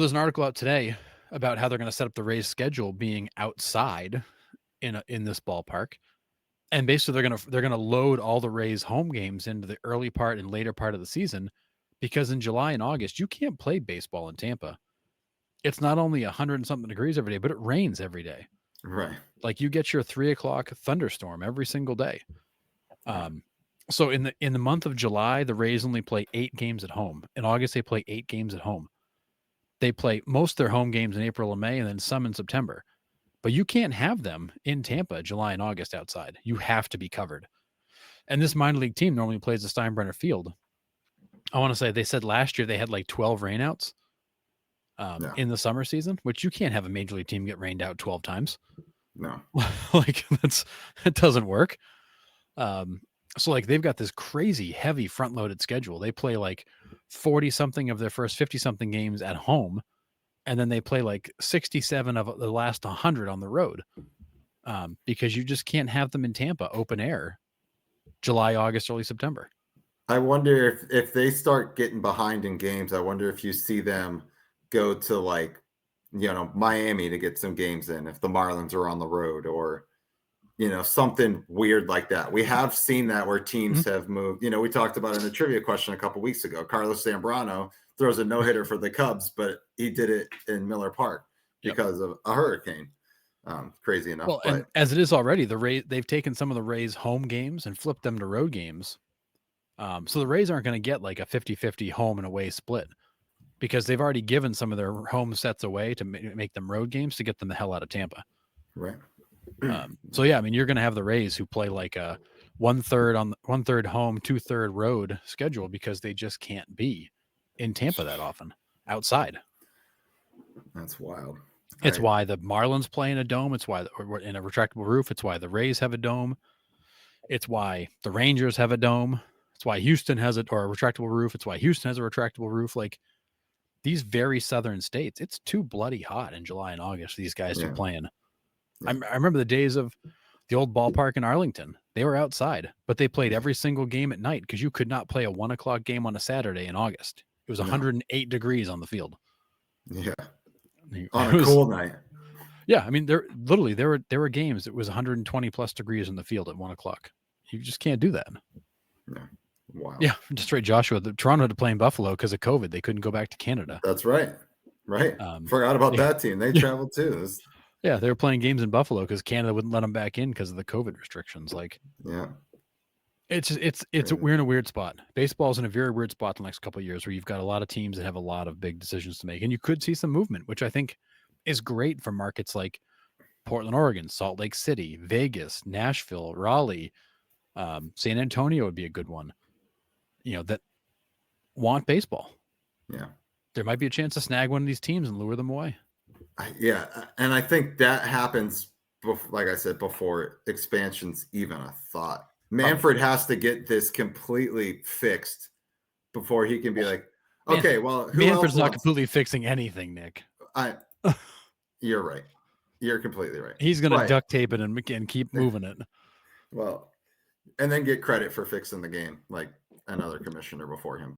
There's an article out today about how they're going to set up the Rays schedule being outside in this ballpark. And basically they're going to load all the Rays home games into the early part and later part of the season because in July and August you can't play baseball in Tampa. It's not only 100 and something degrees every day, but it rains every day. Right. Like you get your 3 o'clock thunderstorm every single day. Right. So in the month of July, the Rays only play 8 games at home. In August, they play 8 games at home. They play most of their home games in April and May, and then some in September. But you can't have them in Tampa, July and August outside. You have to be covered. And this minor league team normally plays the Steinbrenner Field. I want to say they said last year they had like 12 rainouts Yeah. in the summer season, which you can't have a major league team get rained out 12 times. No. Like it doesn't work. So like they've got this crazy heavy front loaded schedule. They play like 40 something of their first 50 something games at home, and then they play like 67 of the last 100 on the road, because you just can't have them in Tampa open air July, August, early September. I wonder if they start getting behind in games, I wonder if you see them go to like, Miami to get some games in if the Marlins are on the road or something weird like that. We have seen that where teams Mhm. have moved. We talked about in the trivia question a couple weeks ago. Carlos Zambrano throws a no-hitter for the Cubs, but he did it in Miller Park Yep. because of a hurricane. Crazy enough, Well, and but as it is already, they've taken some of the Rays home games and flipped them to road games. So the Rays aren't going to get like a 50-50 home and away split because they've already given some of their home sets away to make them road games to get them the hell out of Tampa. right. So yeah, I mean, you're going to have the Rays who play like a 1/3 on 1/3 home, 2/3 road schedule because they just can't be in Tampa that often outside. That's wild. It's why the Marlins play in a dome. It's why in a retractable roof. It's why the Rays have a dome. It's why the Rangers have a dome. It's why Houston has it or a retractable roof. It's why Houston has a retractable roof. Like these very southern states, it's too bloody hot in July and August for these guys to be Yeah. playing. Yeah. I remember the days of the old ballpark in Arlington. They were outside, but they played every single game at night because you could not play a 1 o'clock game on a Saturday in August. It was No. 108 degrees on the field. Yeah. It On a was, cool night. yeah. I mean, there were games. It was 120 plus degrees in the field at 1 o'clock. You just can't do that. Yeah. Wow. Yeah, just right, Joshua. Toronto had to play in Buffalo because of COVID. They couldn't go back to Canada. That's right. Right. Forgot about Yeah, that team. They yeah, traveled too. yeah. They were playing games in Buffalo because Canada wouldn't let them back in because of the COVID restrictions. Like, Yeah. we're in a weird spot. Baseball's in a very weird spot the next couple of years where you've got a lot of teams that have a lot of big decisions to make, and you could see some movement, which I think is great for markets like Portland, Oregon, Salt Lake City, Vegas, Nashville, Raleigh, San Antonio would be a good one. That want baseball. Yeah. There might be a chance to snag one of these teams and lure them away. Yeah. And I think that happens, like I said before, expansion's even a thought. Manfred has to get this completely fixed before he can be like, okay, well, who Manfred's else not wants? completely fixing anything, Nick. You're right. You're completely right. He's going to But, duct tape it and keep moving it. well, and then get credit for fixing the game like another commissioner before him.